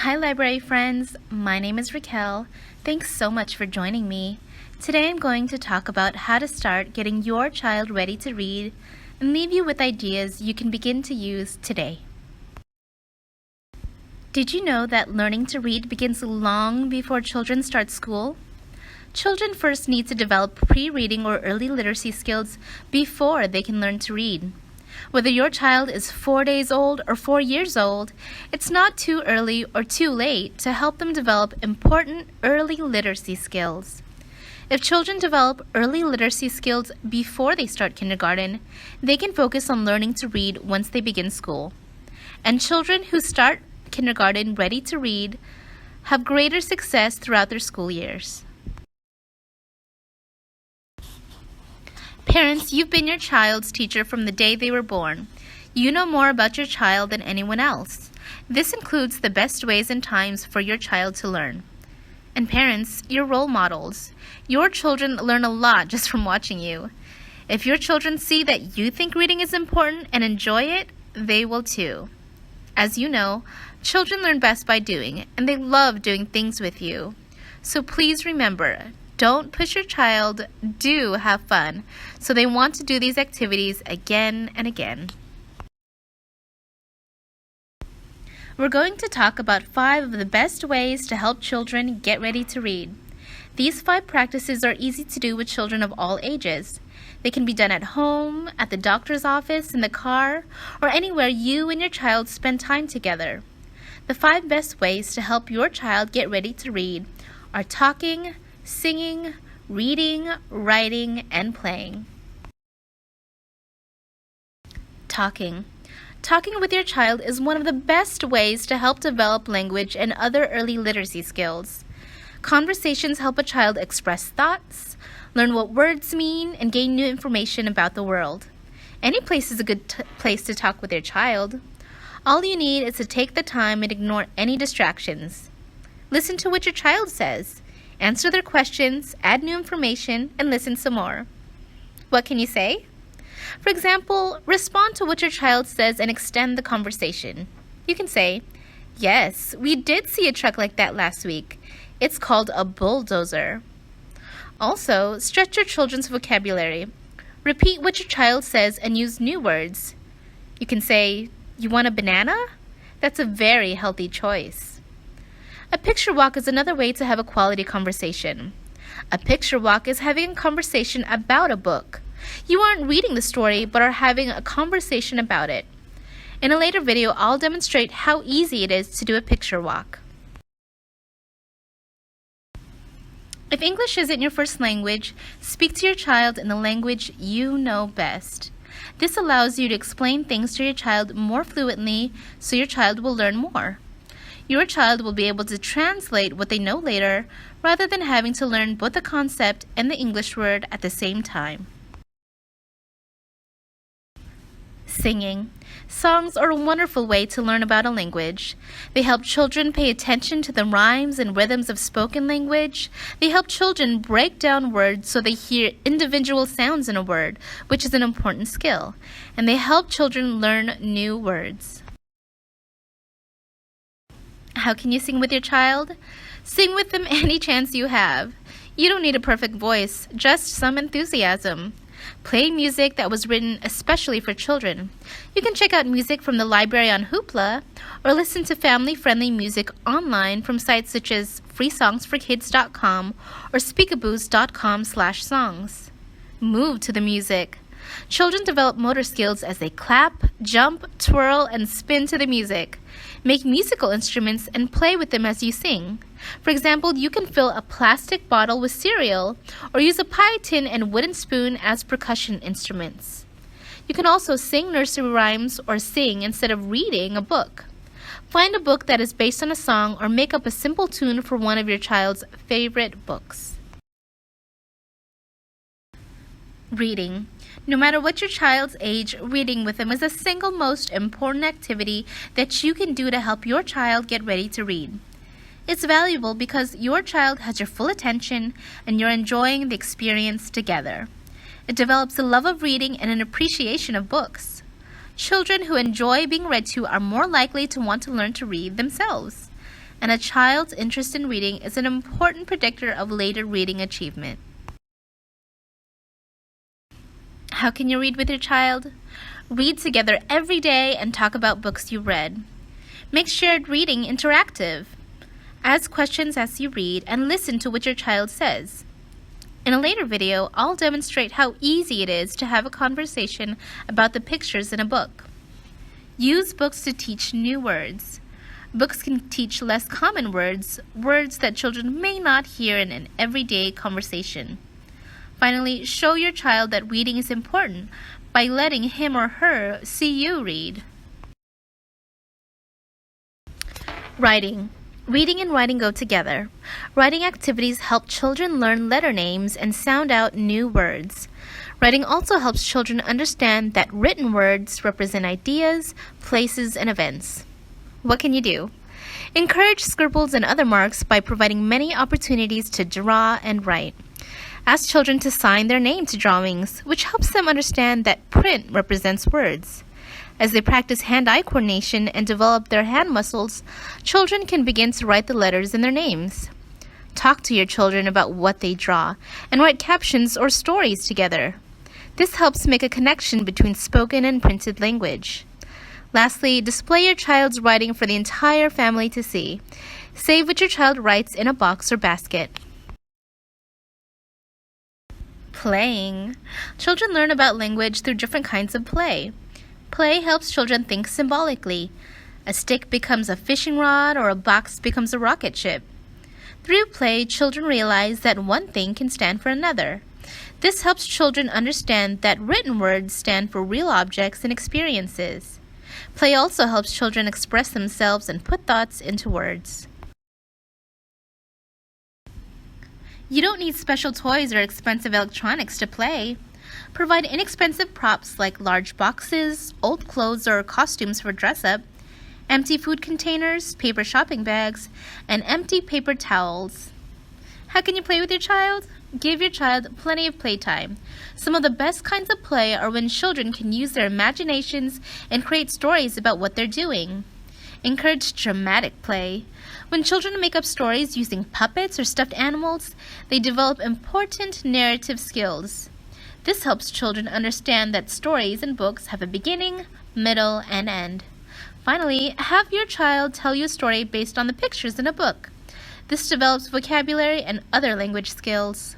Hi, library friends. My name is Raquel. Thanks so much for joining me. Today I'm going to talk about how to start getting your child ready to read and leave you with ideas you can begin to use today. Did you know that learning to read begins long before children start school? Children first need to develop pre-reading or early literacy skills before they can learn to read. Whether your child is 4 days old or 4 years old, it's not too early or too late to help them develop important early literacy skills. If children develop early literacy skills before they start kindergarten, they can focus on learning to read once they begin school. And children who start kindergarten ready to read have greater success throughout their school years. Parents, you've been your child's teacher from the day they were born. You know more about your child than anyone else. This includes the best ways and times for your child to learn. And parents, you're role models. Your children learn a lot just from watching you. If your children see that you think reading is important and enjoy it, they will too. As you know, children learn best by doing, and they love doing things with you. So please remember, don't push your child, do have fun, so they want to do these activities again and again. We're going to talk about 5 of the best ways to help children get ready to read. These 5 practices are easy to do with children of all ages. They can be done at home, at the doctor's office, in the car, or anywhere you and your child spend time together. The 5 best ways to help your child get ready to read are talking, singing, reading, writing, and playing. Talking. Talking with your child is one of the best ways to help develop language and other early literacy skills. Conversations help a child express thoughts, learn what words mean, and gain new information about the world. Any place is a good place to talk with your child. All you need is to take the time and ignore any distractions. Listen to what your child says. Answer their questions, add new information, and listen some more. What can you say? For example, respond to what your child says and extend the conversation. You can say, "Yes, we did see a truck like that last week. It's called a bulldozer." Also, stretch your children's vocabulary. Repeat what your child says and use new words. You can say, "You want a banana?" That's a very healthy choice. A picture walk is another way to have a quality conversation. A picture walk is having a conversation about a book. You aren't reading the story, but are having a conversation about it. In a later video, I'll demonstrate how easy it is to do a picture walk. If English isn't your first language, speak to your child in the language you know best. This allows you to explain things to your child more fluently, so your child will learn more. Your child will be able to translate what they know later, rather than having to learn both the concept and the English word at the same time. Singing. Songs are a wonderful way to learn about a language. They help children pay attention to the rhymes and rhythms of spoken language. They help children break down words so they hear individual sounds in a word, which is an important skill. And they help children learn new words. How can you sing with your child? Sing with them any chance you have. You don't need a perfect voice, just some enthusiasm. Play music that was written especially for children. You can check out music from the library on Hoopla, or listen to family-friendly music online from sites such as freesongsforkids.com or speakaboos.com/songs. Move to the music. Children develop motor skills as they clap, jump, twirl, and spin to the music. Make musical instruments and play with them as you sing. For example, you can fill a plastic bottle with cereal or use a pie tin and wooden spoon as percussion instruments. You can also sing nursery rhymes or sing instead of reading a book. Find a book that is based on a song or make up a simple tune for one of your child's favorite books. Reading. No matter what your child's age, reading with them is the single most important activity that you can do to help your child get ready to read. It's valuable because your child has your full attention and you're enjoying the experience together. It develops a love of reading and an appreciation of books. Children who enjoy being read to are more likely to want to learn to read themselves. and a child's interest in reading is an important predictor of later reading achievement. How can you read with your child? Read together every day and talk about books you read. Make shared reading interactive. Ask questions as you read and listen to what your child says. In a later video, I'll demonstrate how easy it is to have a conversation about the pictures in a book. Use books to teach new words. Books can teach less common words, words that children may not hear in an everyday conversation. Finally, show your child that reading is important by letting him or her see you read. Writing. Reading and writing go together. Writing activities help children learn letter names and sound out new words. Writing also helps children understand that written words represent ideas, places, and events. What can you do? Encourage scribbles and other marks by providing many opportunities to draw and write. Ask children to sign their name to drawings, which helps them understand that print represents words. As they practice hand-eye coordination and develop their hand muscles, children can begin to write the letters in their names. Talk to your children about what they draw and write captions or stories together. This helps make a connection between spoken and printed language. Lastly, display your child's writing for the entire family to see. Save what your child writes in a box or basket. Playing. Children learn about language through different kinds of play. Play helps children think symbolically. A stick becomes a fishing rod or a box becomes a rocket ship. Through play, children realize that one thing can stand for another. This helps children understand that written words stand for real objects and experiences. Play also helps children express themselves and put thoughts into words. You don't need special toys or expensive electronics to play. Provide inexpensive props like large boxes, old clothes or costumes for dress-up, empty food containers, paper shopping bags, and empty paper towels. How can you play with your child? Give your child plenty of playtime. Some of the best kinds of play are when children can use their imaginations and create stories about what they're doing. Encourage dramatic play. When children make up stories using puppets or stuffed animals, they develop important narrative skills. This helps children understand that stories and books have a beginning, middle, and end. Finally, have your child tell you a story based on the pictures in a book. This develops vocabulary and other language skills.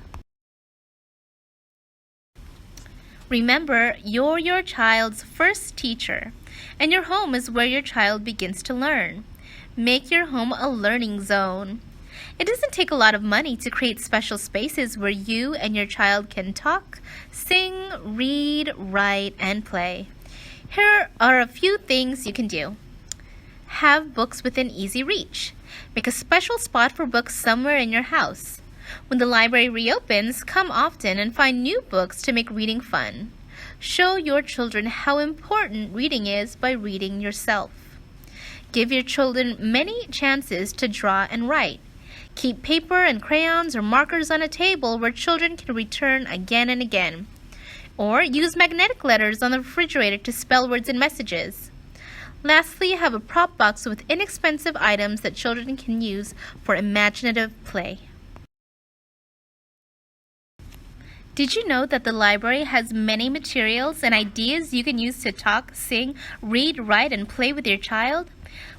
Remember, you're your child's first teacher, and your home is where your child begins to learn. Make your home a learning zone. It doesn't take a lot of money to create special spaces where you and your child can talk, sing, read, write, and play. Here are a few things you can do. Have books within easy reach. Make a special spot for books somewhere in your house. When the library reopens, come often and find new books to make reading fun. Show your children how important reading is by reading yourself. Give your children many chances to draw and write. Keep paper and crayons or markers on a table where children can return again and again. Or use magnetic letters on the refrigerator to spell words and messages. Lastly, have a prop box with inexpensive items that children can use for imaginative play. Did you know that the library has many materials and ideas you can use to talk, sing, read, write, and play with your child?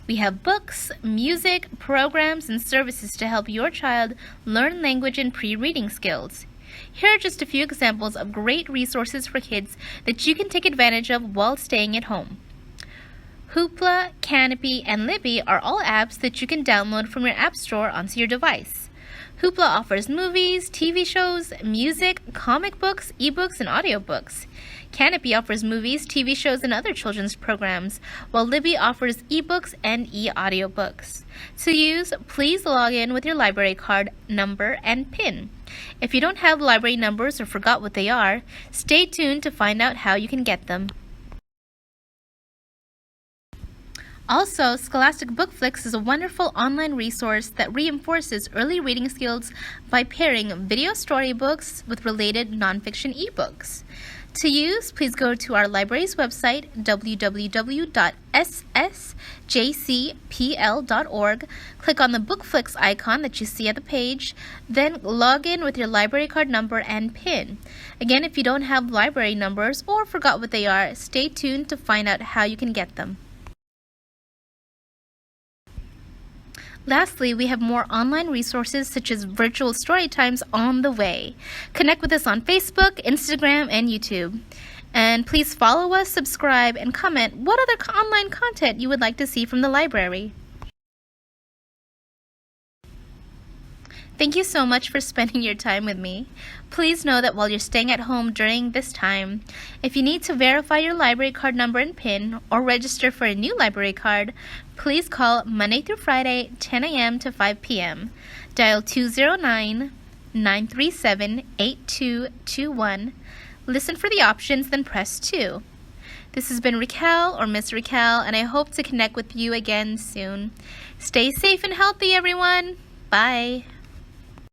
We have books, music, programs, and services to help your child learn language and pre-reading skills. Here are just a few examples of great resources for kids that you can take advantage of while staying at home. Hoopla, Canopy, and Libby are all apps that you can download from your app store onto your device. Hoopla offers movies, TV shows, music, comic books, ebooks, and audiobooks. Canopy offers movies, TV shows, and other children's programs, while Libby offers ebooks and e-audiobooks. To use, please log in with your library card, number, and PIN. If you don't have library numbers or forgot what they are, stay tuned to find out how you can get them. Also, Scholastic Bookflix is a wonderful online resource that reinforces early reading skills by pairing video storybooks with related nonfiction ebooks. To use, please go to our library's website, www.ssgbook.org, jcpl.org, click on the Bookflix icon that you see at the page, then log in with your library card number and PIN. Again, if you don't have library numbers or forgot what they are, stay tuned to find out how you can get them. Lastly, we have more online resources such as virtual story times on the way. Connect with us on Facebook, Instagram, and YouTube. And please follow us, subscribe, and comment what other online content you would like to see from the library. Thank you so much for spending your time with me. Please know that while you're staying at home during this time, if you need to verify your library card number and PIN or register for a new library card, please call Monday through Friday, 10 a.m. to 5 p.m. Dial 209-937-8221. Listen for the options, then press 2. This has been Raquel or Miss Raquel, and I hope to connect with you again soon. Stay safe and healthy, everyone. Bye.